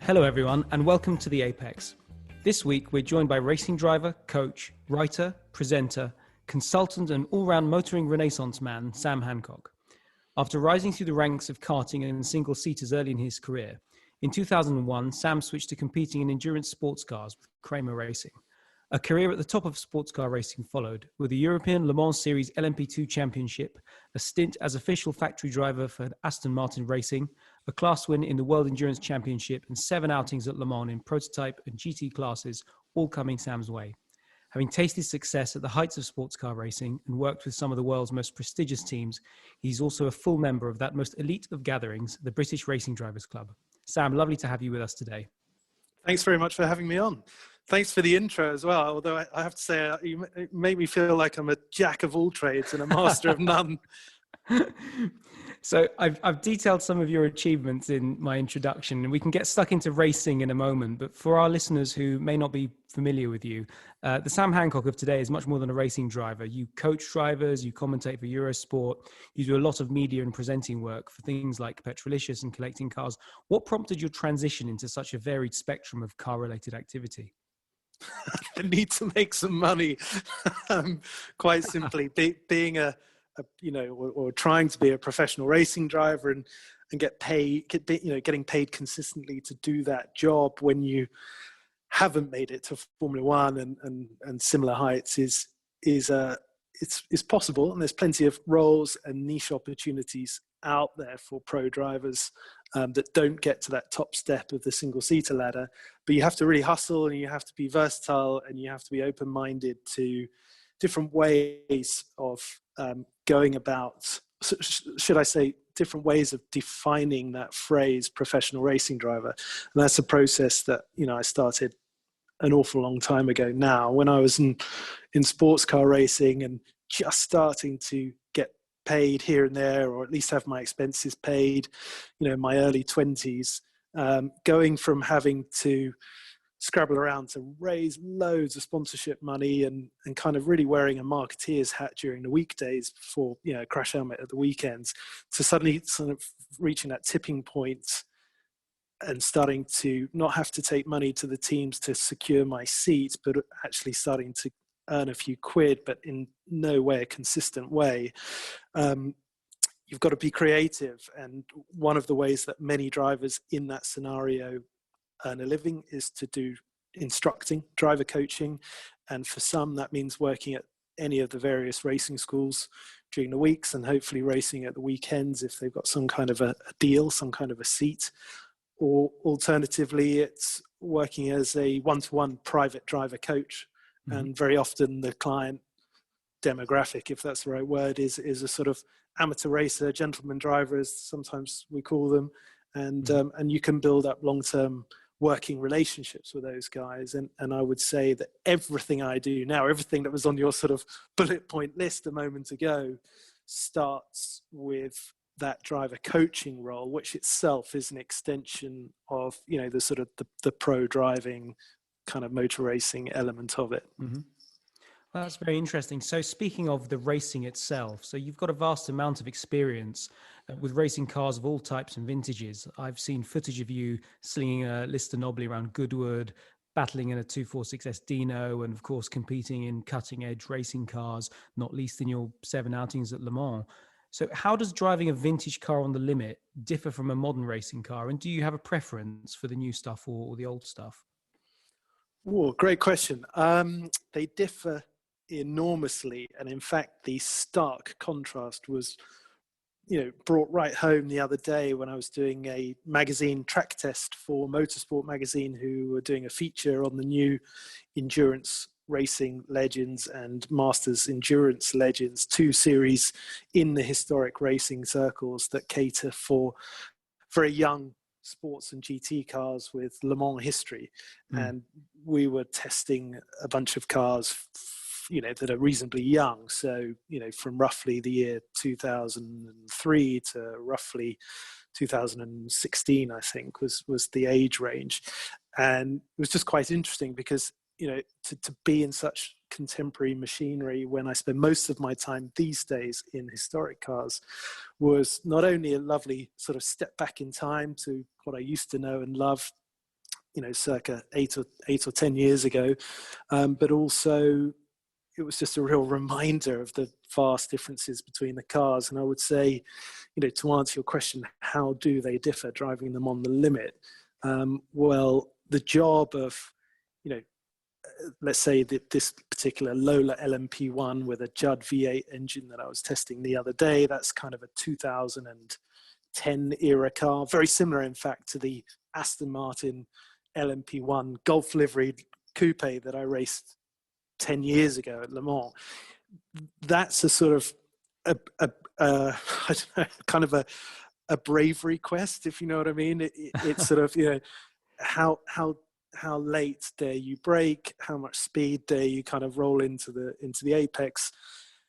Hello everyone and welcome to The Apex. This week we're joined by racing driver, coach, writer, presenter, consultant and all-round motoring renaissance man, Sam Hancock. After rising through the ranks of karting and single-seaters early in his career, in 2001 Sam switched to competing in endurance sports cars with Kramer Racing. A career at the top of sports car racing followed, with the European Le Mans Series LMP2 Championship, a stint as official factory driver for Aston Martin Racing, a class win in the World Endurance Championship, and 7 outings at Le Mans in prototype and GT classes, all coming Sam's way. Having tasted success at the heights of sports car racing and worked with some of the world's most prestigious teams, he's also a full member of that most elite of gatherings, the British Racing Drivers Club. Sam, lovely to have you with us today. Thanks very much for having me on. Thanks for the intro as well, although I have to say, you make me feel like I'm a jack of all trades and a master of none. So I've detailed some of your achievements in my introduction, and we can get stuck into racing in a moment. But for our listeners who may not be familiar with you, the Sam Hancock of today is much more than a racing driver. You coach drivers, you commentate for Eurosport, you do a lot of media and presenting work for things like Petrolicious and Collecting Cars. What prompted your transition into such a varied spectrum of car-related activity? The need to make some money, quite simply. Being or trying to be a professional racing driver and get paid, getting paid consistently to do that job when you haven't made it to Formula One and similar heights is possible, and there's plenty of roles and niche opportunities out there for pro drivers that don't get to that top step of the single-seater ladder. But you have to really hustle, and you have to be versatile, and you have to be open-minded to different ways of going about, should I say, different ways of defining that phrase, professional racing driver. And that's a process that, I started an awful long time ago now, when I was in sports car racing and just starting to get paid here and there, or at least have my expenses paid, in my early 20s, going from having to scrabble around to raise loads of sponsorship money and kind of really wearing a marketeer's hat during the weekdays before, crash helmet at the weekends, to suddenly sort of reaching that tipping point and starting to not have to take money to the teams to secure my seat, but actually starting to earn a few quid, but in no way a consistent way. You've got to be creative. And one of the ways that many drivers in that scenario earn a living is to do instructing, driver coaching. And for some, that means working at any of the various racing schools during the weeks, and hopefully racing at the weekends if they've got some kind of a deal, some kind of a seat. Or alternatively, it's working as a one-to-one private driver coach. Mm-hmm. And very often the client demographic, if that's the right word, is a sort of amateur racer, gentleman driver, as sometimes we call them. And and you can build up long-term working relationships with those guys. And I would say that everything I do now, everything that was on your sort of bullet point list a moment ago, starts with that driver coaching role, which itself is an extension of, the sort of the pro driving kind of motor racing element of it. Mm-hmm. Well, that's very interesting. So speaking of the racing itself, so you've got a vast amount of experience with racing cars of all types and vintages. I've seen footage of you slinging a Lister Nobly around Goodwood, battling in a 246S Dino, and of course competing in cutting edge racing cars, not least in your 7 outings at Le Mans. So how does driving a vintage car on the limit differ from a modern racing car? And do you have a preference for the new stuff or the old stuff? Oh, great question. They differ enormously. And in fact, the stark contrast was, brought right home the other day when I was doing a magazine track test for Motorsport magazine, who were doing a feature on the new endurance racing legends and Masters endurance legends, 2 series in the historic racing circles that cater for very young sports and GT cars with Le Mans history. And we were testing a bunch of cars, that are reasonably young. So, from roughly the year 2003 to roughly 2016, I think was the age range. And it was just quite interesting because, to be in such contemporary machinery when I spend most of my time these days in historic cars was not only a lovely sort of step back in time to what I used to know and love circa 8 or 10 years ago, but also it was just a real reminder of the vast differences between the cars. And I would say, to answer your question, how do they differ driving them on the limit? Well, the job of, let's say that this particular Lola LMP1 with a Judd V8 engine that I was testing the other day, that's kind of a 2010 era car, very similar in fact to the Aston Martin LMP1 Golf liveried coupe that I raced 10 years ago at Le Mans. That's a sort of I don't know, kind of a bravery quest, if you know what I mean. It's sort of, how late dare you brake, how much speed dare you kind of roll into the apex,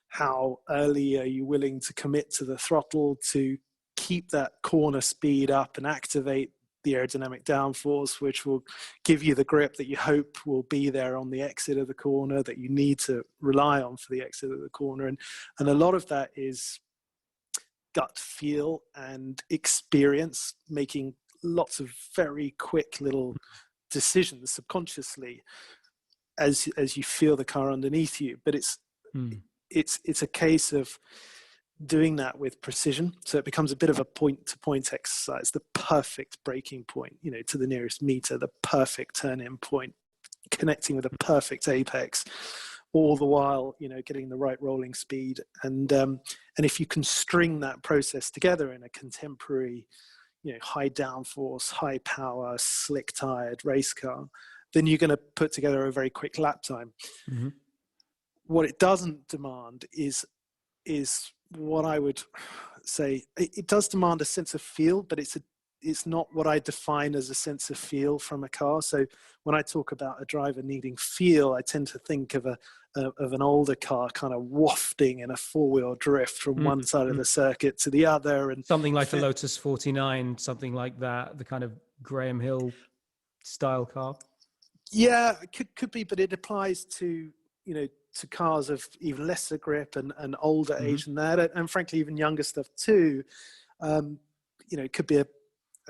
how early are you willing to commit to the throttle to keep that corner speed up and activate the aerodynamic downforce, which will give you the grip that you hope will be there on the exit of the corner, that you need to rely on for the exit of the corner. And a lot of that is gut feel and experience, making lots of very quick little decisions subconsciously as you feel the car underneath you. But it's a case of doing that with precision, so it becomes a bit of a point-to-point exercise. The perfect braking point, to the nearest meter, the perfect turn-in point, connecting with a perfect apex, all the while getting the right rolling speed. And if you can string that process together in a contemporary, high downforce, high power, slick tired race car, then you're going to put together a very quick lap time. Mm-hmm. What it doesn't demand is what I would say, it does demand a sense of feel, but it's not what I define as a sense of feel from a car. So when I talk about a driver needing feel, I tend to think of an older car kind of wafting in a four-wheel drift from one side of the circuit to the other, and something like the Lotus 49, something like that, the kind of Graham Hill style car. Yeah, it could be, but it applies to to cars of even lesser grip and older age than that, and frankly even younger stuff too. It could be a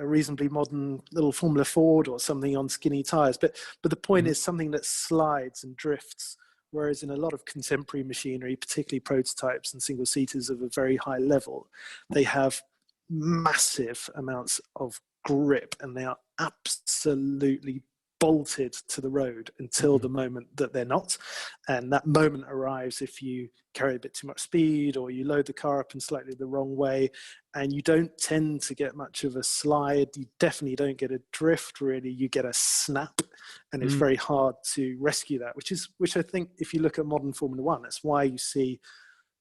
reasonably modern little Formula Ford or something on skinny tires, but the point is something that slides and drifts, whereas in a lot of contemporary machinery, particularly prototypes and single seaters of a very high level, they have massive amounts of grip and they are absolutely bolted to the road until the moment that they're not. And that moment arrives if you carry a bit too much speed, or you load the car up in slightly the wrong way, and you don't tend to get much of a slide. You definitely don't get a drift, really. You get a snap, and it's very hard to rescue that, which I think if you look at modern Formula One, that's why you see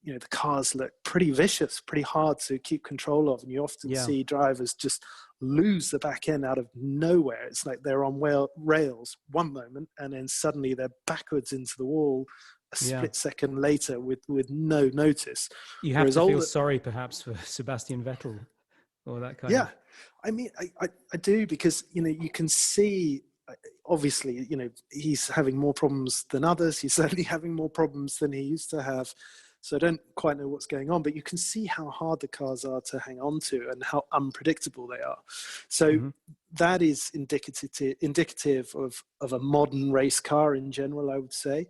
the cars look pretty vicious, pretty hard to keep control of. And you often see drivers just lose the back end out of nowhere. It's like they're on rails one moment, and then suddenly they're backwards into the wall a split second later with no notice. You have to feel sorry perhaps for Sebastian Vettel or that kind of. I mean, I do, because, you can see, obviously, he's having more problems than others. He's certainly having more problems than he used to have. So I don't quite know what's going on, but you can see how hard the cars are to hang on to and how unpredictable they are. So that is indicative of a modern race car in general, I would say.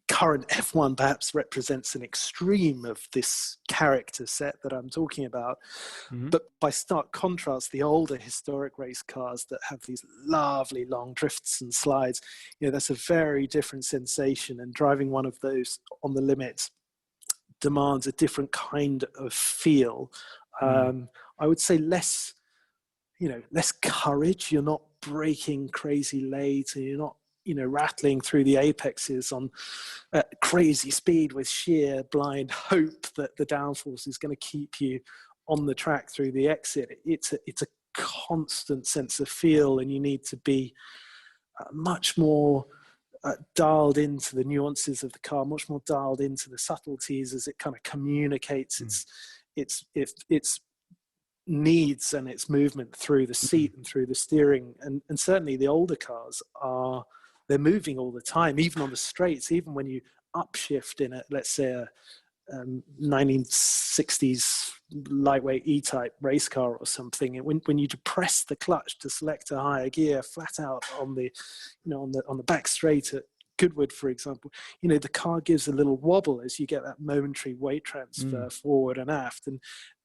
Current F1 perhaps represents an extreme of this character set that I'm talking about. But by stark contrast, the older historic race cars that have these lovely long drifts and slides, that's a very different sensation. And driving one of those on the limits demands a different kind of feel. I would say less courage. You're not braking crazy late, and you're not rattling through the apexes on crazy speed with sheer blind hope that the downforce is going to keep you on the track through the exit. It's a constant sense of feel, and you need to be much more dialed into the nuances of the car, much more dialed into the subtleties as it kind of communicates its needs and its movement through the seat and through the steering. And certainly the older cars they're moving all the time, even on the straights. Even when you upshift in let's say 1960s lightweight E-type race car or something. And when you depress the clutch to select a higher gear flat out on the, on the back straight at Goodwood, for example, the car gives a little wobble as you get that momentary weight transfer forward and aft.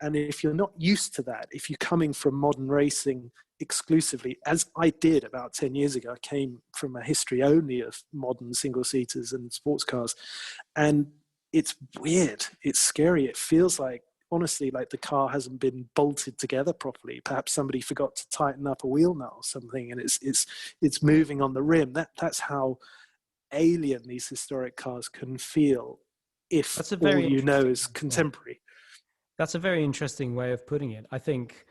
And if you're not used to that, if you're coming from modern racing exclusively, as I did about 10 years ago, I came from a history only of modern single-seaters and sports cars. And it's weird. It's scary. It feels like, honestly, like the car hasn't been bolted together properly. Perhaps somebody forgot to tighten up a wheel nut or something, and it's moving on the rim. That's how alien these historic cars can feel if all you know is contemporary. That's a very interesting way of putting it. I think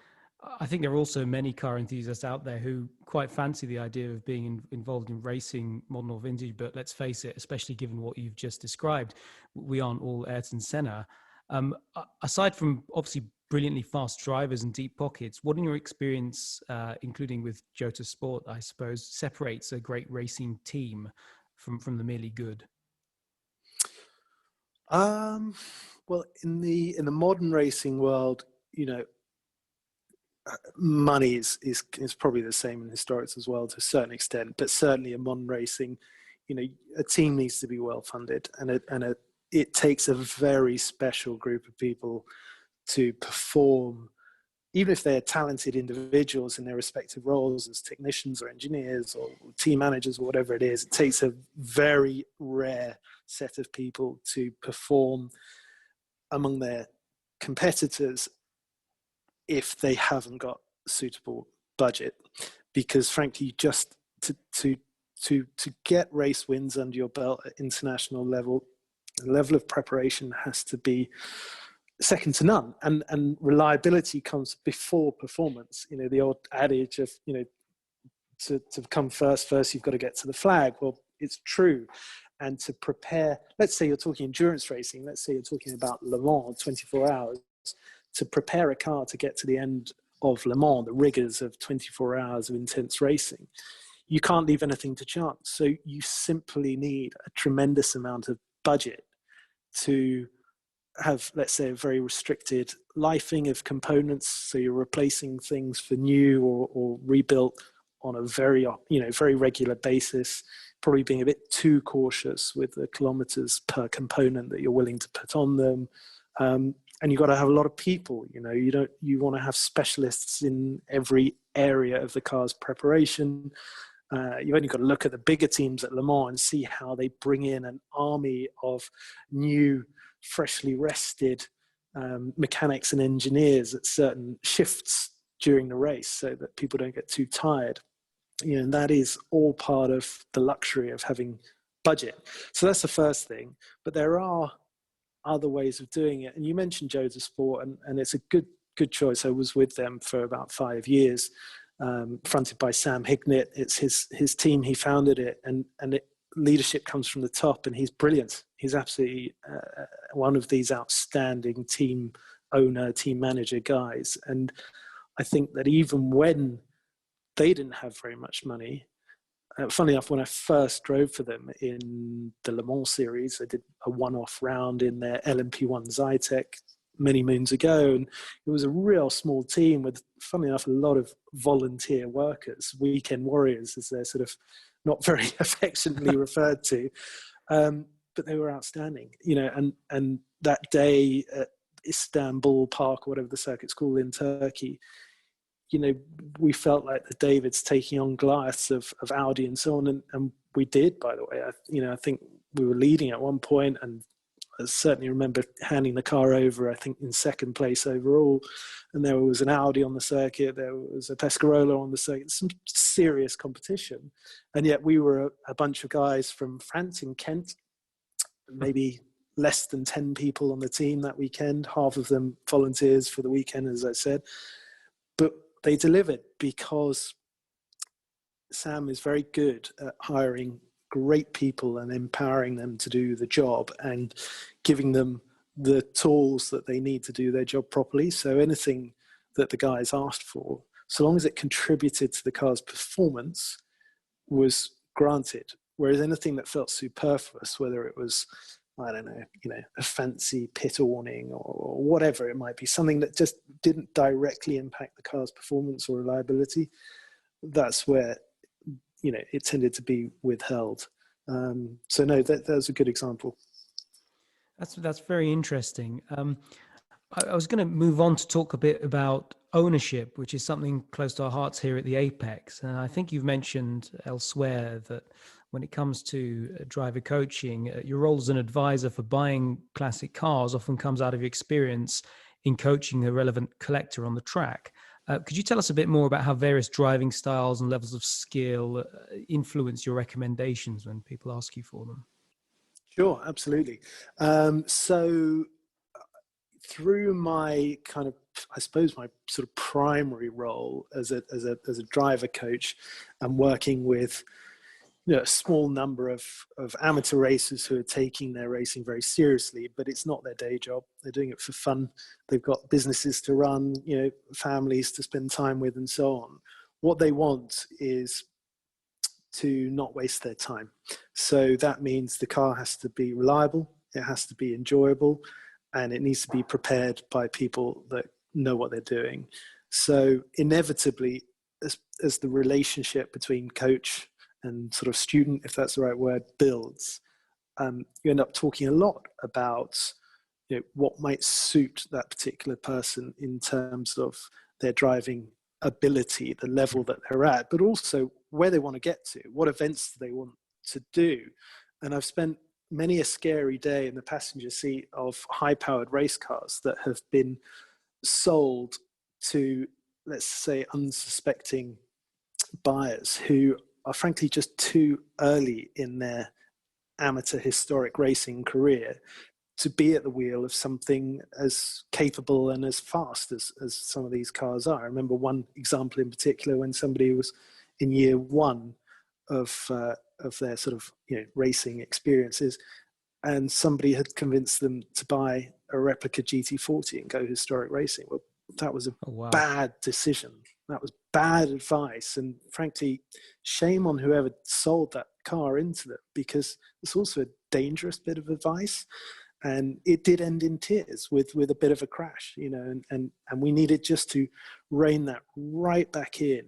there are also many car enthusiasts out there who quite fancy the idea of being involved in racing, modern or vintage. But let's face it, especially given what you've just described, we aren't all Ayrton Senna. Aside from obviously brilliantly fast drivers and deep pockets, what in your experience, including with Jota Sport, I suppose, separates a great racing team from the merely good? Well, in the modern racing world, money is probably the same in historics as well to a certain extent, but certainly in modern racing, a team needs to be well funded, and it takes a very special group of people to perform, even if they're talented individuals in their respective roles as technicians or engineers or team managers or whatever it is. It takes a very rare set of people to perform among their competitors if they haven't got suitable budget, because frankly, just to get race wins under your belt at international level, the level of preparation has to be second to none, and reliability comes before performance. The old adage of to come first you've got to get to the flag. Well, it's true. And to prepare, let's say you're talking endurance racing, let's say you're talking about Le Mans, 24 hours, to prepare a car to get to the end of Le Mans, the rigors of 24 hours of intense racing, you can't leave anything to chance. So you simply need a tremendous amount of budget to have, let's say, a very restricted lifing of components. So you're replacing things for new or rebuilt on a very regular basis, probably being a bit too cautious with the kilometers per component that you're willing to put on them. And you've got to have a lot of people. You want to have specialists in every area of the car's preparation. You've only got to look at the bigger teams at Le Mans and see how they bring in an army of new, freshly rested mechanics and engineers at certain shifts during the race so that people don't get too tired. And that is all part of the luxury of having budget. So that's the first thing. But there are other ways of doing it. And you mentioned Jota Sport, and it's a good choice. I was with them for about 5 years, fronted by Sam Hignett. It's his team. He founded it, and leadership comes from the top, and he's brilliant. He's absolutely one of these outstanding team owner, team manager guys. And I think that even when they didn't have very much money, funnily enough, when I first drove for them in the Le Mans series, I did a one-off round in their LMP1 Zytec many moons ago, and it was a real small team with, funnily enough, a lot of volunteer workers, weekend warriors, as they're sort of not very affectionately referred to, but they were outstanding, and that day at Istanbul Park, or whatever the circuit's called in Turkey, we felt like the Davids taking on Goliaths of Audi and so on, and we did, by the way. I think we were leading at one point, and I certainly remember handing the car over, I think, in second place overall, and there was an Audi on the circuit, there was a Pescarolo on the circuit, some serious competition, and yet we were a bunch of guys from France in Kent, maybe less than 10 people on the team that weekend, half of them volunteers for the weekend, as I said, but they delivered because Sam is very good at hiring great people and empowering them to do the job and giving them the tools that they need to do their job properly. So anything that the guys asked for, so long as it contributed to the car's performance, was granted. Whereas anything that felt superfluous, whether it was I don't know, a fancy pit awning or whatever it might be, something that just didn't directly impact the car's performance or reliability, that's where, it tended to be withheld. So no, that was a good example. That's very interesting. I was going to move on to talk a bit about ownership, which is something close to our hearts here at the Apex. And I think you've mentioned elsewhere that when it comes to driver coaching, your role as an advisor for buying classic cars often comes out of your experience in coaching the relevant collector on the track. Could you tell us a bit more about how various driving styles and levels of skill influence your recommendations when people ask you for them? Sure, absolutely. So through my kind of, I suppose, my sort of primary role as a driver coach, and working with a small number of amateur racers who are taking their racing very seriously, but it's not their day job. They're doing it for fun. They've got businesses to run, families to spend time with, and so on. What they want is to not waste their time. So that means the car has to be reliable, it has to be enjoyable, and it needs to be prepared by people that know what they're doing. So inevitably, as the relationship between coach and sort of student, if that's the right word, builds, you end up talking a lot about what might suit that particular person in terms of their driving ability, the level that they're at, but also where they want to get to, what events do they want to do. And I've spent many a scary day in the passenger seat of high-powered race cars that have been sold to, let's say, unsuspecting buyers who are frankly just too early in their amateur historic racing career to be at the wheel of something as capable and as fast as some of these cars are. I remember one example in particular when somebody was in year one of their sort of racing experiences, and somebody had convinced them to buy a replica GT40 and go historic racing. Well, that was a bad decision. That was bad advice, and frankly, shame on whoever sold that car into them, because it's also a dangerous bit of advice. And it did end in tears with a bit of a crash, and we needed just to rein that right back in.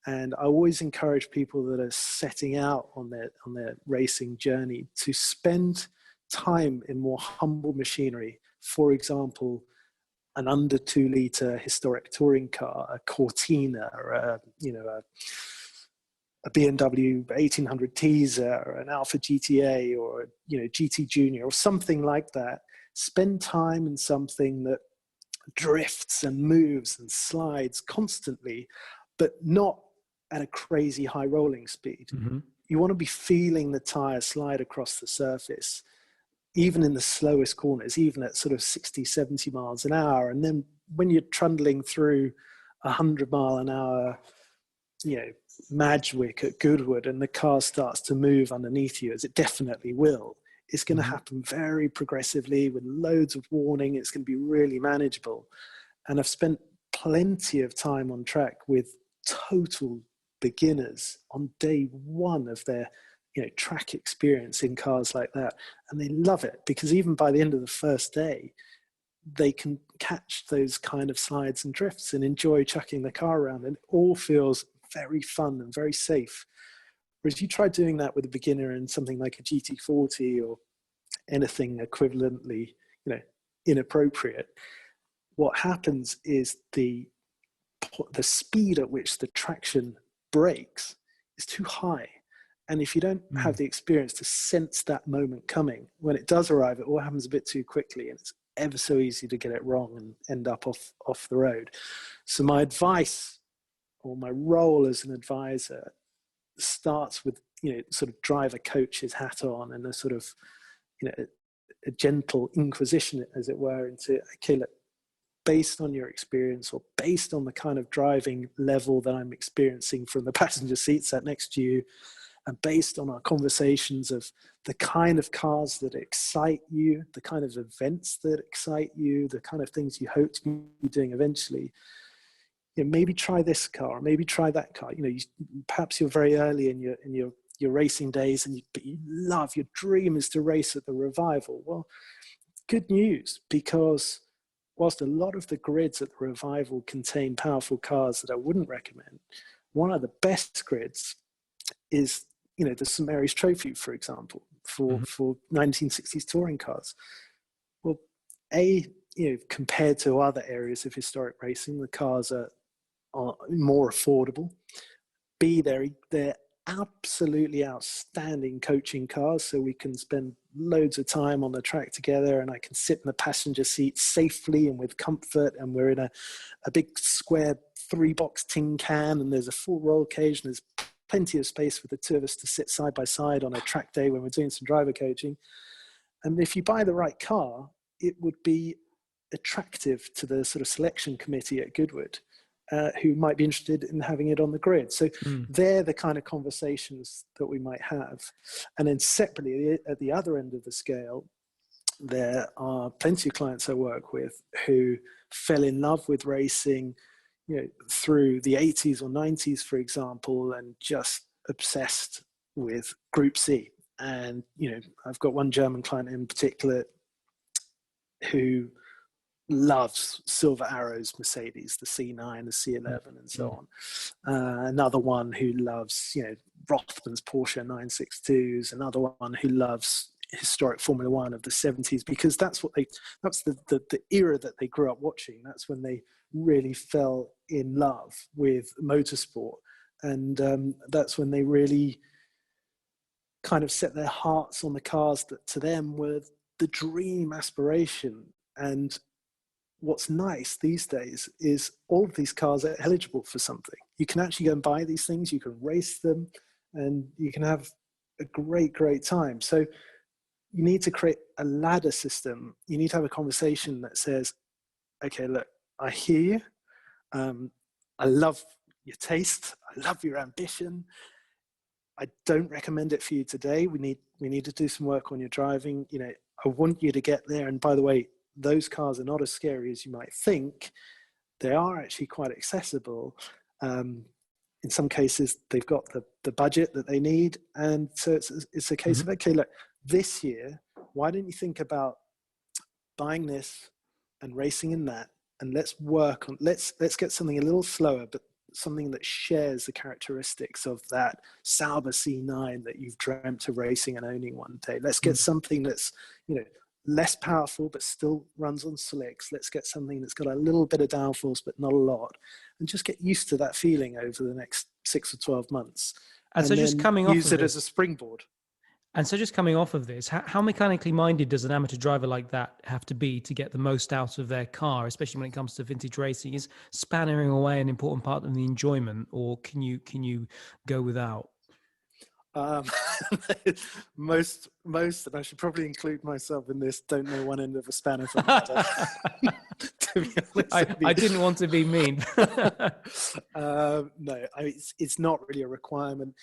And I always encourage people that are setting out on their racing journey to spend time in more humble machinery. For example, an under 2 litre historic touring car, a Cortina, or a BMW 1800 Teaser, or an Alpha GTA, or GT Junior, or something like that. Spend time in something that drifts and moves and slides constantly, but not at a crazy high rolling speed. Mm-hmm. You want to be feeling the tire slide across the surface, even in the slowest corners, even at sort of 60, 70 miles an hour. And then when you're trundling through 100 mile an hour, Madgewick at Goodwood, and the car starts to move underneath you, as it definitely will, it's going to happen very progressively with loads of warning. It's going to be really manageable. And I've spent plenty of time on track with total beginners on day one of their track experience in cars like that, and they love it, because even by the end of the first day, they can catch those kind of slides and drifts and enjoy chucking the car around, and it all feels very fun and very safe. Whereas you try doing that with a beginner in something like a GT40 or anything equivalently inappropriate, what happens is the speed at which the traction breaks is too high. And if you don't have the experience to sense that moment coming, when it does arrive, it all happens a bit too quickly, and it's ever so easy to get it wrong and end up off the road. So my advice, or my role as an advisor, starts with sort of driver coach's hat on, and a sort of a gentle inquisition, as it were, into, okay, look, based on your experience, or based on the kind of driving level that I'm experiencing from the passenger seat sat next to you, and based on our conversations of the kind of cars that excite you, the kind of events that excite you, the kind of things you hope to be doing eventually, maybe try this car, maybe try that car. Perhaps you're very early in your your racing days, but your dream is to race at the Revival. Well, good news, because whilst a lot of the grids at the Revival contain powerful cars that I wouldn't recommend, one of the best grids is, the St Mary's Trophy, for example, for 1960s touring cars. Well, compared to other areas of historic racing, the cars are more affordable. B, they're absolutely outstanding coaching cars, so we can spend loads of time on the track together, and I can sit in the passenger seat safely and with comfort, and we're in a big square 3-box tin can, and there's a full roll cage, and there's plenty of space for the two of us to sit side by side on a track day when we're doing some driver coaching. And if you buy the right car, it would be attractive to the sort of selection committee at Goodwood, who might be interested in having it on the grid. So they're the kind of conversations that we might have. And then separately, at the other end of the scale, there are plenty of clients I work with who fell in love with racing, through the 80s or 90s, for example, and just obsessed with Group C. And, I've got one German client in particular who loves Silver Arrow's Mercedes, the C9, the C11, and so on. Another one who loves, Rothman's Porsche 962s. Another one who loves historic Formula One of the 70s, because that's the era that they grew up watching. That's when they really fell in love with motorsport, and that's when they really kind of set their hearts on the cars that to them were the dream aspiration. And what's nice these days is all of these cars are eligible for something. You can actually go and buy these things, you can race them, and you can have a great time. So you need to create a ladder system. You need to have a conversation that says, okay, look, I hear you. I love your taste. I love your ambition. I don't recommend it for you today. We need to do some work on your driving. I want you to get there. And by the way, those cars are not as scary as you might think. They are actually quite accessible. In some cases, they've got the budget that they need. And so it's a case of, okay, look, this year, why don't you think about buying this and racing in that? And let's work on, let's get something a little slower, but something that shares the characteristics of that Sauber C9 that you've dreamt of racing and owning one day. Let's get something that's, less powerful, but still runs on slicks. Let's get something that's got a little bit of downforce, but not a lot. And just get used to that feeling over the next 6 or 12 months. And so just coming off use it as a springboard. And so just coming off of this, how mechanically minded does an amateur driver like that have to be to get the most out of their car, especially when it comes to vintage racing? Is spannering away an important part of the enjoyment, or can you go without? Most, and I should probably include myself in this, don't know one end of a spanner from the other. To be honest, I didn't want to be mean. No, it's not really a requirement.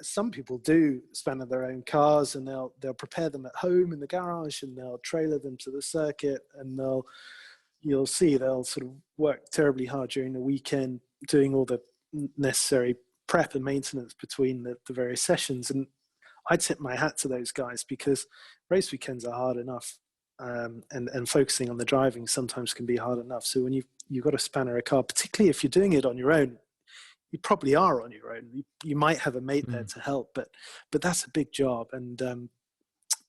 Some people do spanner their own cars, and they'll prepare them at home in the garage, and they'll trailer them to the circuit, and you'll see they'll sort of work terribly hard during the weekend doing all the necessary prep and maintenance between the various sessions. And I tip my hat to those guys, because race weekends are hard enough, and focusing on the driving sometimes can be hard enough. So when you've got to spanner a car, particularly if you're doing it on your own, you probably are on your own. You might have a mate there to help, but that's a big job. And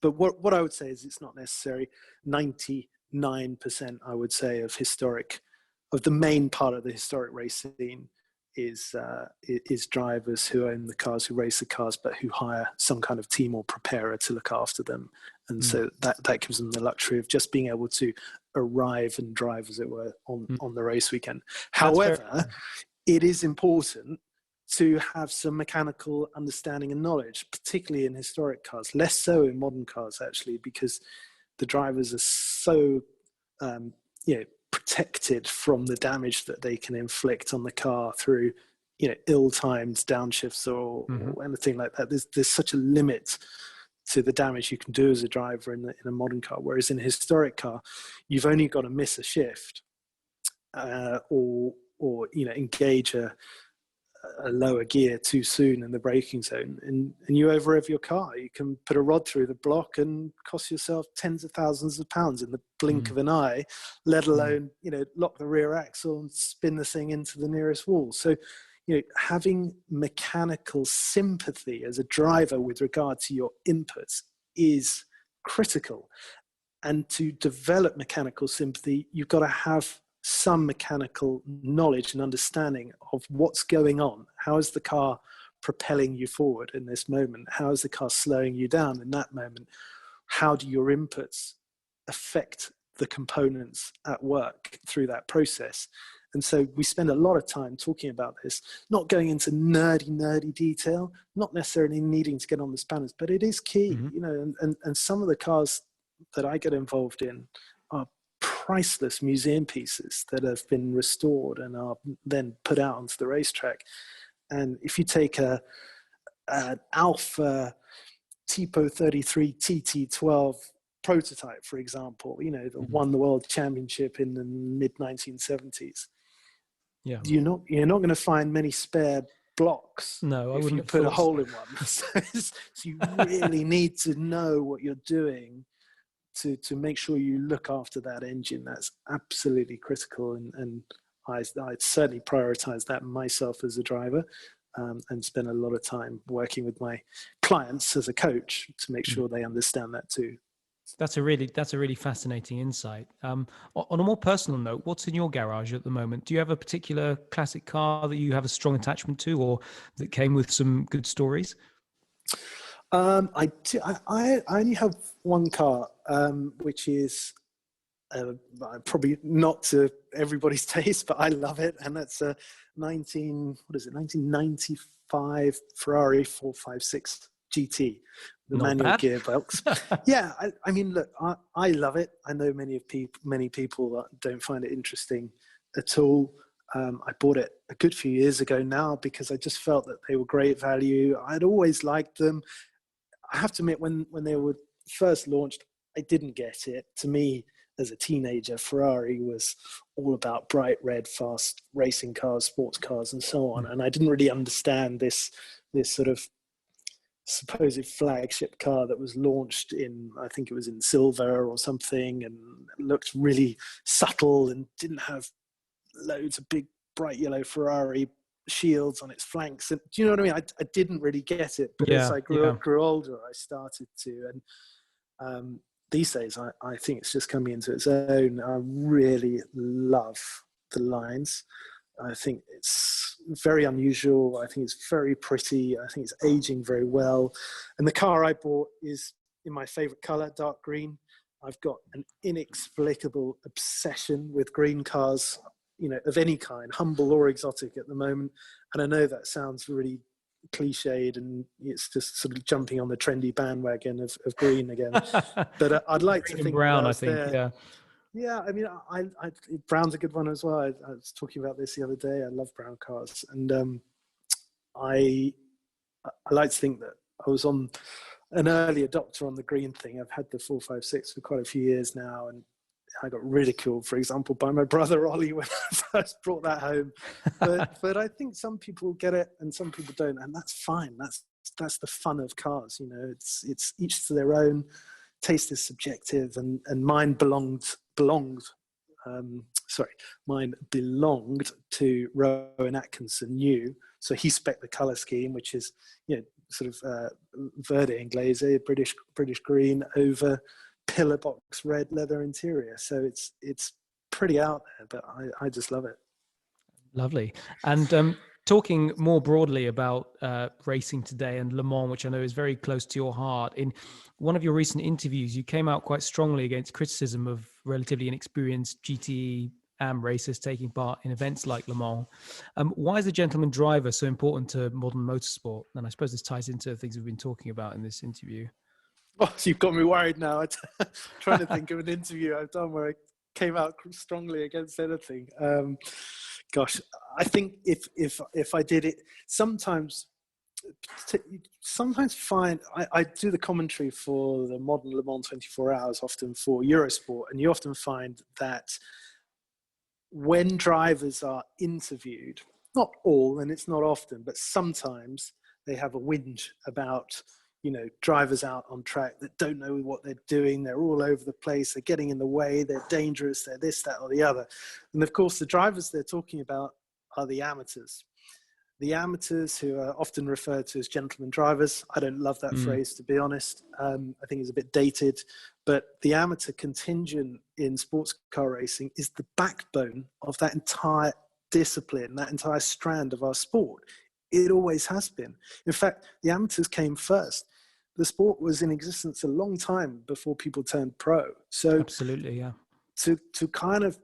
but what I would say is it's not necessary. 99%, I would say, of the main part of the historic race scene is drivers who own the cars, who race the cars, but who hire some kind of team or preparer to look after them. And so that gives them the luxury of just being able to arrive and drive, as it were, on the race weekend. However, it is important to have some mechanical understanding and knowledge, particularly in historic cars, less so in modern cars, actually, because the drivers are so protected from the damage that they can inflict on the car through ill-timed downshifts or anything like that. There's such a limit to the damage you can do as a driver in a modern car, whereas in a historic car you've only got to miss a shift or engage a a lower gear too soon in the braking zone, and you over rev your car. You can put a rod through the block and cost yourself tens of thousands of pounds in the blink of an eye, let alone, lock the rear axle and spin the thing into the nearest wall. So, having mechanical sympathy as a driver with regard to your inputs is critical. And to develop mechanical sympathy, you've got to have some mechanical knowledge and understanding of what's going on. How is the car propelling you forward in this moment? How is the car slowing you down in that moment? How do your inputs affect the components at work through that process? And so we spend a lot of time talking about this, not going into nerdy detail, not necessarily needing to get on the spanners, but it is key, and some of the cars that I get involved in are priceless museum pieces that have been restored and are then put out onto the racetrack. And if you take an Alpha Tipo 33 TT12 prototype, for example, that won the world championship in the mid 1970s, you're not going to find many spare blocks. No, I if wouldn't you have put a thought hole so. in one. So you really need to know what you're doing to make sure you look after that engine. That's absolutely critical, and I certainly prioritize that myself as a driver, and spend a lot of time working with my clients as a coach to make sure they understand that too. That's a really fascinating insight. On a more personal note, what's in your garage at the moment? Do you have a particular classic car that you have a strong attachment to, or that came with some good stories? I only have one car, which is probably not to everybody's taste, but I love it, and that's a 1995 Ferrari 456 GT, the Not manual bad. gearbox. Yeah, I mean, look, I love it. I know many people that don't find it interesting at all. I bought it a good few years ago now because I just felt that they were great value. I'd always liked them. I have to admit, when they were first launched, I didn't get it. To me, as a teenager, Ferrari was all about bright red, fast racing cars, sports cars, and so on. And I didn't really understand this sort of supposed flagship car that was launched in, I think it was in silver or something, and looked really subtle and didn't have loads of big, bright yellow Ferrari shields on its flanks. And do you know what I mean? I didn't really get it, but as I grew older, I started to. And these days, I think it's just coming into its own. I really love the lines. I think it's very unusual. I think it's very pretty. I think it's aging very well. And the car I bought is in my favorite color, dark green. I've got an inexplicable obsession with green cars, of any kind, humble or exotic at the moment. And I know that sounds really cliched, and it's just sort of jumping on the trendy bandwagon of green again. But I'd like to think brown, I think, there. Yeah, I mean, I brown's a good one as well. I was talking about this the other day. I love brown cars, and I like to think that I was on an early adopter on the green thing. I've had the 456 for quite a few years now, and I got ridiculed, for example, by my brother Ollie when I first brought that home. But I think some people get it and some people don't, and that's fine. That's the fun of cars, It's each to their own. Taste is subjective, and mine belonged to Rowan Atkinson New. So he spec'd the colour scheme, which is sort of verde inglese, British green over pillar box red leather interior. So it's pretty out there, but I just love it. Lovely. And talking more broadly about racing today and Le Mans, which I know is very close to your heart, in one of your recent interviews, you came out quite strongly against criticism of relatively inexperienced GTE AM racers taking part in events like Le Mans. Why is the gentleman driver so important to modern motorsport? And I suppose this ties into things we've been talking about in this interview. Oh, you've got me worried now. I'm trying to think of an interview I've done where I came out strongly against anything. Gosh, I think if I did it, sometimes find I do the commentary for the modern Le Mans 24 Hours, often for Eurosport, and you often find that when drivers are interviewed, not all, and it's not often, but sometimes they have a whinge about, drivers out on track that don't know what they're doing. They're all over the place. They're getting in the way. They're dangerous. They're this, that, or the other. And of course, the drivers they're talking about are the amateurs. The amateurs, who are often referred to as gentlemen drivers. I don't love that phrase, to be honest. I think it's a bit dated. But the amateur contingent in sports car racing is the backbone of that entire discipline, that entire strand of our sport. It always has been. In fact, the amateurs came first. The sport was in existence a long time before people turned pro. So absolutely, yeah. To kind of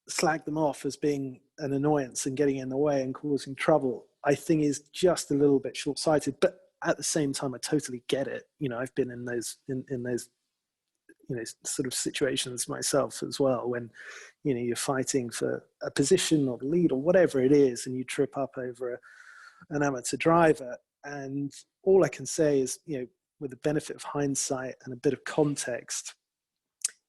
slag them off as being an annoyance and getting in the way and causing trouble, I think is just a little bit short-sighted. But at the same time, I totally get it. I've been in those sort of situations myself as well, when you're fighting for a position or the lead or whatever it is, and you trip up over an amateur driver. And all I can say is, with the benefit of hindsight and a bit of context,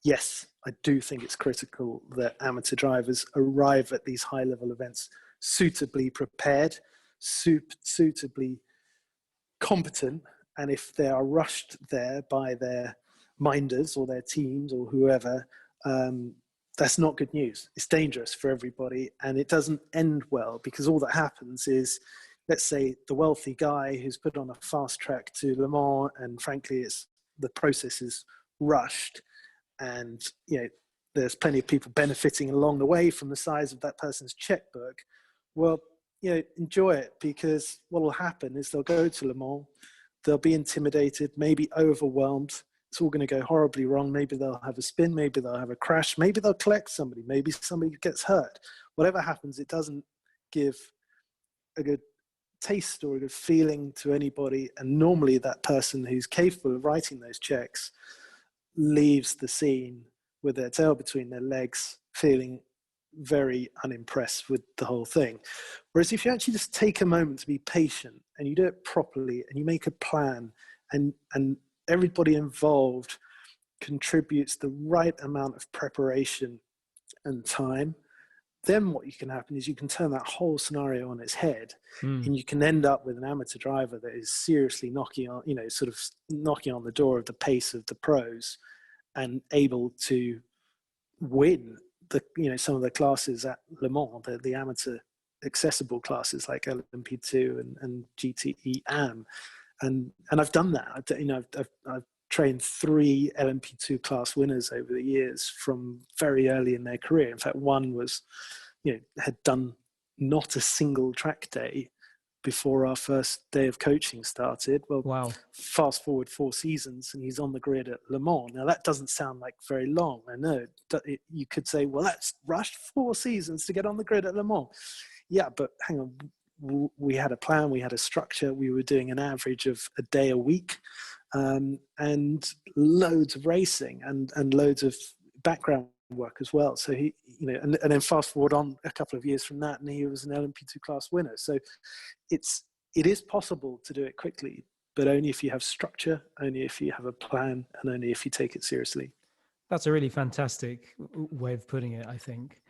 yes, I do think it's critical that amateur drivers arrive at these high-level events suitably prepared, suitably competent, and if they are rushed there by their minders or their teams or whoever, that's not good news. It's dangerous for everybody, and it doesn't end well, because all that happens is, let's say the wealthy guy who's put on a fast track to Le Mans, and frankly, the process is rushed, and there's plenty of people benefiting along the way from the size of that person's checkbook. Well, enjoy it, because what will happen is they'll go to Le Mans, they'll be intimidated, maybe overwhelmed. It's all going to go horribly wrong. Maybe they'll have a spin, maybe they'll have a crash, maybe they'll collect somebody, maybe somebody gets hurt. Whatever happens, it doesn't give a good taste or a good feeling to anybody. And normally that person who's capable of writing those checks leaves the scene with their tail between their legs, feeling very unimpressed with the whole thing. Whereas if you actually just take a moment to be patient and you do it properly and you make a plan, and everybody involved contributes the right amount of preparation and time, then what can happen is you can turn that whole scenario on its head, and you can end up with an amateur driver that is seriously knocking on the door of the pace of the pros, and able to win some of the classes at Le Mans, the amateur accessible classes like LMP2 and GTE AM. And I've done that. I've trained 3 LMP2 class winners over the years from very early in their career. In fact, one was, had done not a single track day before our first day of coaching started. Well, wow. Fast forward 4 seasons and he's on the grid at Le Mans. Now that doesn't sound like very long. I know you could say, well, that's rushed 4 seasons to get on the grid at Le Mans. Yeah, but hang on. We had a plan, we had a structure, we were doing an average of a day a week, and loads of racing and loads of background work as well. So he, and then fast forward on a couple of years from that, and he was an LMP2 class winner. So it is possible to do it quickly, but only if you have structure, only if you have a plan, and only if you take it seriously. That's a really fantastic way of putting it, I think.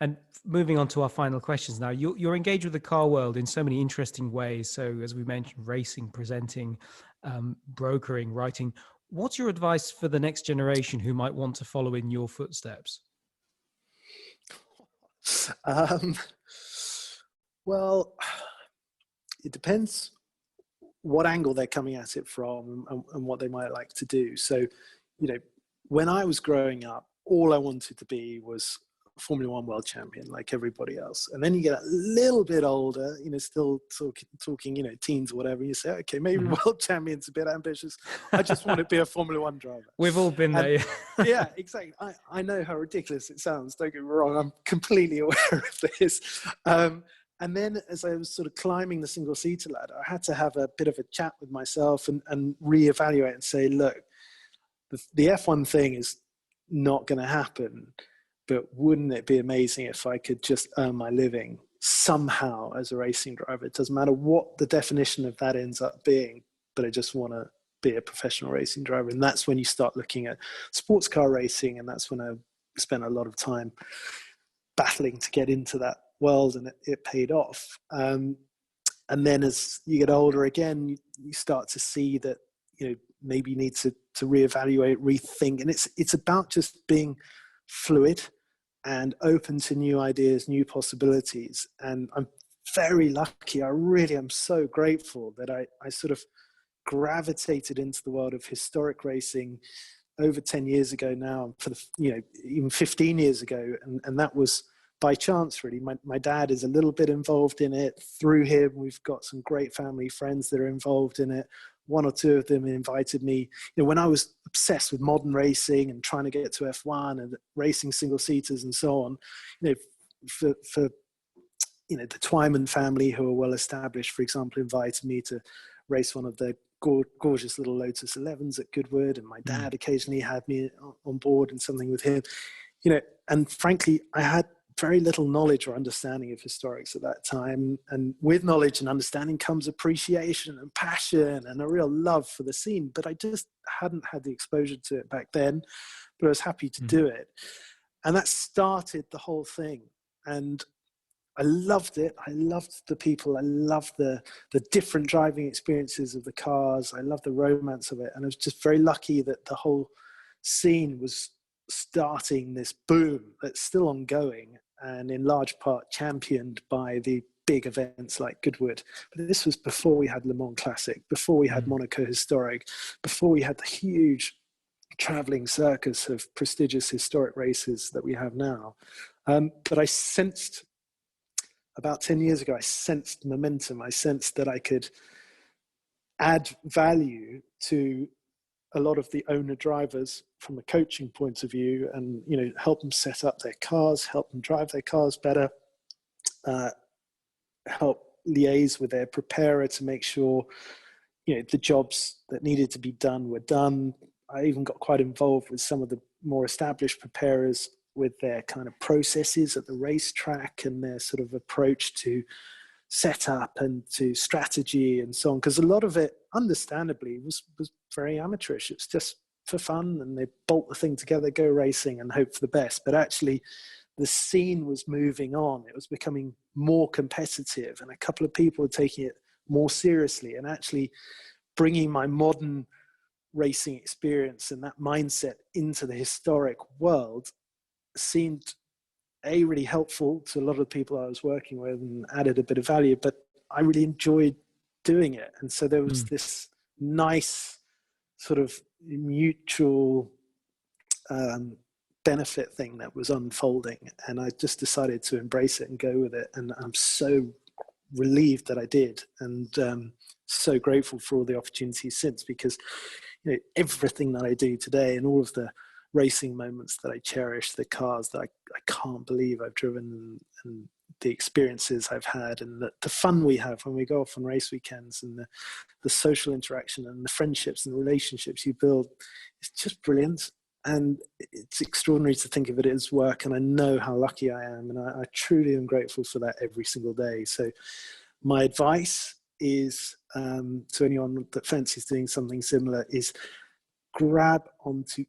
And moving on to our final questions now, you're engaged with the car world in so many interesting ways. So as we mentioned, racing, presenting, brokering, writing. What's your advice for the next generation who might want to follow in your footsteps? Well, it depends what angle they're coming at it from and what they might like to do. So, when I was growing up, all I wanted to be was Formula One world champion, like everybody else. And then you get a little bit older, still talking, teens or whatever. You say, okay, maybe world champion's a bit ambitious. I just want to be a Formula One driver. We've all been there. Yeah, exactly. I know how ridiculous it sounds. Don't get me wrong. I'm completely aware of this. And then as I was sort of climbing the single-seater ladder, I had to have a bit of a chat with myself and reevaluate and say, look, the F1 thing is not going to happen. But wouldn't it be amazing if I could just earn my living somehow as a racing driver? It doesn't matter what the definition of that ends up being, but I just want to be a professional racing driver. And that's when you start looking at sports car racing. And that's when I spent a lot of time battling to get into world, and it paid off. And then as you get older again, you start to see that, maybe you need to reevaluate, rethink. And it's about just being fluid and open to new ideas, new possibilities. And I'm very lucky. I really am so grateful that I sort of gravitated into the world of historic racing over 10 years ago now, for even 15 years ago. And that was by chance, really. My dad is a little bit involved in it. Through him, we've got some great family friends that are involved in it. One or two of them invited me, when I was obsessed with modern racing and trying to get to F1 and racing single seaters and so on, for the Twyman family, who are well established, for example, invited me to race one of the gorgeous little Lotus 11s at Goodwood. And my dad occasionally had me on board in something with him, and frankly, I had very little knowledge or understanding of historics at that time. And with knowledge and understanding comes appreciation and passion and a real love for the scene. But I just hadn't had the exposure to it back then, but I was happy to do it. And that started the whole thing. And I loved it. I loved the people. I loved the different driving experiences of the cars. I loved the romance of it. And I was just very lucky that the whole scene was starting this boom that's still ongoing, and in large part championed by the big events like Goodwood. But this was before we had Le Mans Classic, before we had Monaco Historic, before we had the huge traveling circus of prestigious historic races that we have now. But I sensed, about 10 years ago, I sensed momentum. I sensed that I could add value to a lot of the owner drivers from a coaching point of view, and help them set up their cars, help them drive their cars better, help liaise with their preparer to make sure the jobs that needed to be done were done. I even got quite involved with some of the more established preparers with their kind of processes at the racetrack and their sort of approach to setup and to strategy and so on, because a lot of it, understandably, was very amateurish. It's just for fun, and they bolt the thing together, go racing, and hope for the best. But actually, the scene was moving on. It was becoming more competitive, and a couple of people were taking it more seriously, and actually bringing my modern racing experience and that mindset into the historic world seemed really helpful to a lot of the people I was working with, and added a bit of value. But I really enjoyed doing it, and so there was this nice sort of mutual benefit thing that was unfolding, and I just decided to embrace it and go with it. And I'm so relieved that I did, and so grateful for all the opportunities since, because everything that I do today, and all of the racing moments that I cherish, the cars that I can't believe I've driven, and the experiences I've had, and the fun we have when we go off on race weekends, and the social interaction and the friendships and the relationships you build, it's just brilliant. And it's extraordinary to think of it as work, and I know how lucky I am, and I truly am grateful for that every single day. So my advice is, to anyone that fancies doing something similar, is grab onto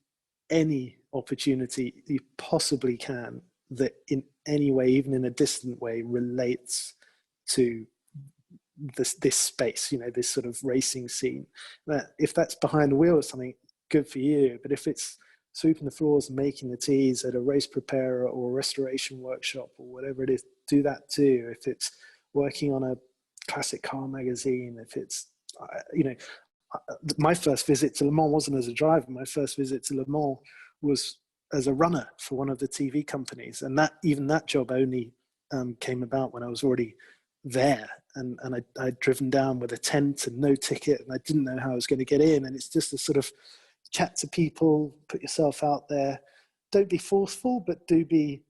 any opportunity you possibly can that in any way, even in a distant way, relates to this space, this sort of racing scene. That if that's behind the wheel or something, good for you. But if it's sweeping the floors and making the teas at a race preparer or a restoration workshop or whatever it is, do that too. If it's working on a classic car magazine, if it's, my first visit to Le Mans wasn't as a driver. My first visit to Le Mans was as a runner for one of the TV companies. And that job only came about when I was already there. And I'd driven down with a tent and no ticket, and I didn't know how I was going to get in. And it's just a sort of chat to people, put yourself out there. Don't be forceful, but do be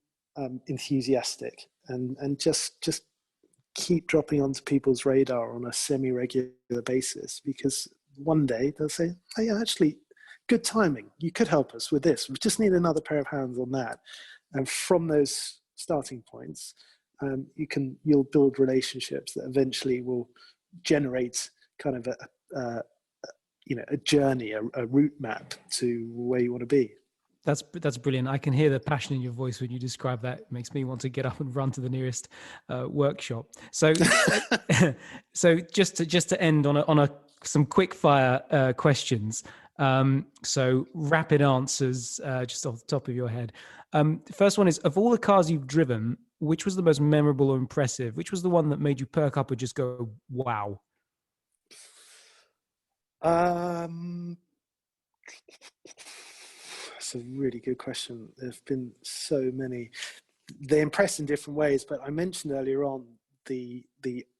enthusiastic, and just keep dropping onto people's radar on a semi-regular basis, because one day they'll say, oh yeah, actually, good timing. You could help us with this. We just need another pair of hands on that. And from those starting points, you'll build relationships that eventually will generate kind of a journey, a route map to where you want to be. That's brilliant. I can hear the passion in your voice when you describe that. It makes me want to get up and run to the nearest workshop. So, so just to end on some quick fire questions. So rapid answers, just off the top of your head. The first one is: of all the cars you've driven, which was the most memorable or impressive? Which was the one that made you perk up and just go, "Wow"? That's a really good question. There've been so many. They impress in different ways, but I mentioned earlier on the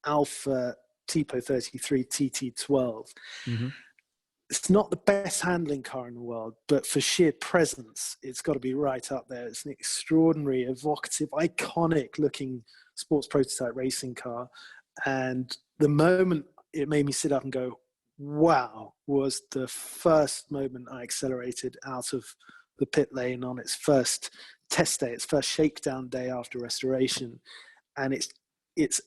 Alpha Tipo 33 TT12. Mm-hmm. It's not the best handling car in the world, but for sheer presence, it's got to be right up there. It's an extraordinary, evocative, iconic looking sports prototype racing car. And the moment it made me sit up and go, wow, was the first moment I accelerated out of the pit lane on its first test day, its first shakedown day after restoration. And its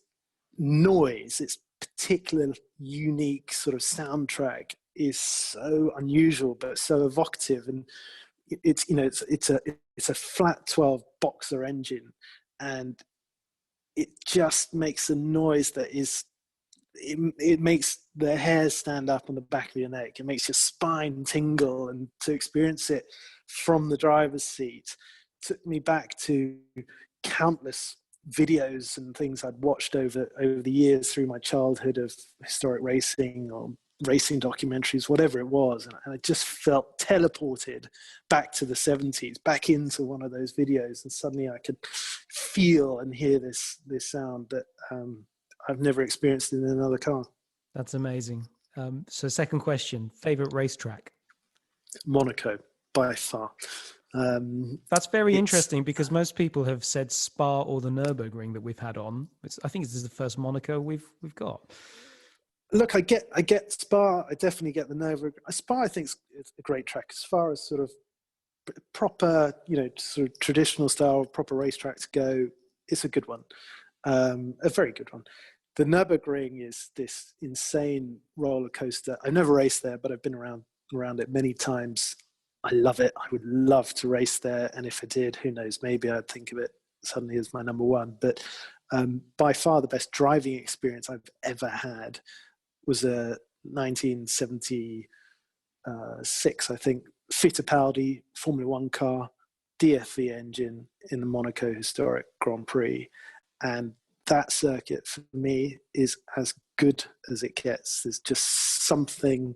noise, its particular unique sort of soundtrack is so unusual but so evocative. And it's a flat 12 boxer engine, and it just makes a noise that is it makes the hairs stand up on the back of your neck. It makes your spine tingle, and to experience it from the driver's seat took me back to countless videos and things I'd watched over the years through my childhood of historic racing or racing documentaries, whatever it was. And I just felt teleported back to the 70s, back into one of those videos. And suddenly I could feel and hear this sound that I've never experienced in another car. That's amazing. So second question, favorite racetrack? Monaco, by far. That's very interesting, because most people have said Spa or the Nürburgring that we've had on. I think this is the first Monaco we've got. Look, I get Spa. I definitely get the Nürburgring. Spa, I think, is a great track as far as sort of proper, sort of traditional style, proper racetracks go. It's a good one, a very good one. The Nürburgring is this insane roller coaster. I've never raced there, but I've been around it many times. I love it. I would love to race there. And if I did, who knows, maybe I'd think of it suddenly as my number one. But by far the best driving experience I've ever had was a 1976, I think, Fittipaldi Formula One car, DFV engine in the Monaco Historic Grand Prix. And that circuit for me is as good as it gets. There's just something,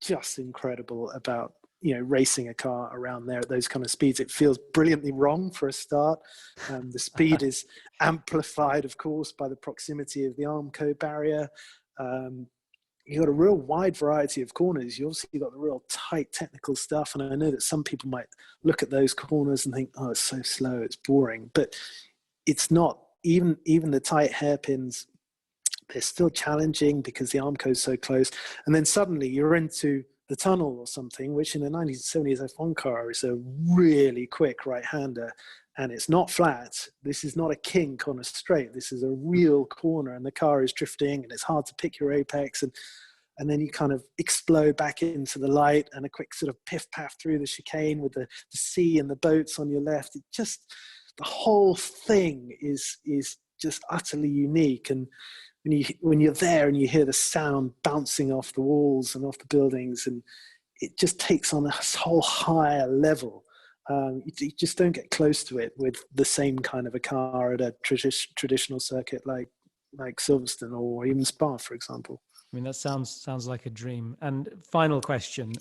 just incredible about racing a car around there at those kind of speeds. It feels brilliantly wrong for a start. The speed is amplified, of course, by the proximity of the Armco barrier. You've got a real wide variety of corners. You obviously got the real tight technical stuff, and I know that some people might look at those corners and think, oh, it's so slow, it's boring, but it's not. Even the tight hairpins, they're still challenging because the Armco is so close. And then suddenly you're into the tunnel or something, which in a 1970s F1 car is a really quick right-hander, and it's not flat. This is not a kink on a straight. This is a real corner, and the car is drifting, and it's hard to pick your apex. And then you kind of explode back into the light, and a quick sort of piff-paff through the chicane with the sea and the boats on your left. It just, the whole thing is just utterly unique. And when you're there and you hear the sound bouncing off the walls and off the buildings, and it just takes on a whole higher level. You just don't get close to it with the same kind of a car at a traditional circuit like Silverstone or even Spa, for example. I mean, that sounds like a dream. And final question,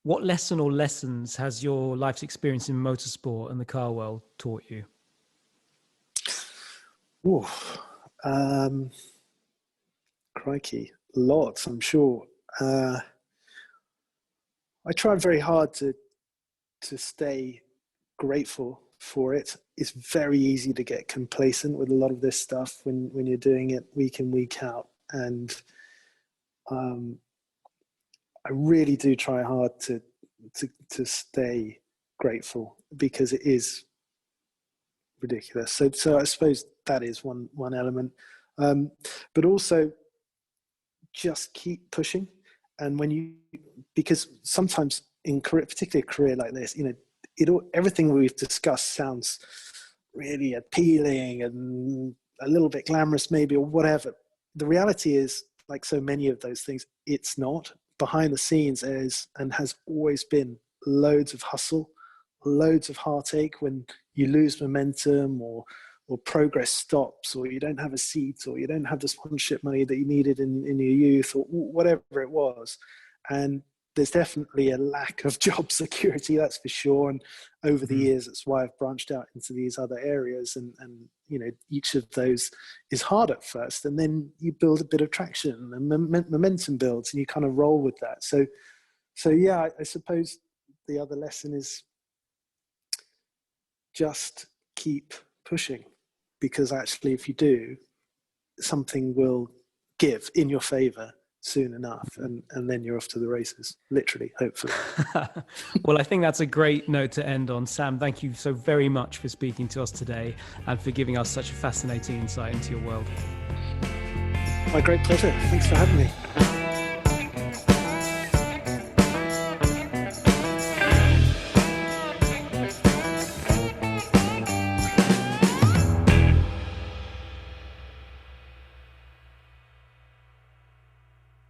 what lesson or lessons has your life's experience in motorsport and the car world taught you? Crikey, lots, I'm sure. I try very hard to stay grateful for it. It's very easy to get complacent with a lot of this stuff when you're doing it week in, week out. And I really do try hard to stay grateful, because it is ridiculous. So I suppose that is one element. But also just keep pushing. And because sometimes in particularly a career like this, everything we've discussed sounds really appealing and a little bit glamorous maybe, or whatever. The reality is, like so many of those things, it's not. Behind the scenes is, and has always been, loads of hustle, loads of heartache when you lose momentum, or progress stops, or you don't have a seat, or you don't have the sponsorship money that you needed in your youth, or whatever it was. And there's definitely a lack of job security, that's for sure. And over the years, that's why I've branched out into these other areas. And each of those is hard at first, and then you build a bit of traction and momentum builds, and you kind of roll with that. So yeah, I suppose the other lesson is just keep pushing, because actually if you do, something will give in your favor soon enough, and then you're off to the races, literally, hopefully. Well, I think that's a great note to end on. Sam, thank you so very much for speaking to us today and for giving us such a fascinating insight into your world. My great pleasure. Thanks for having me.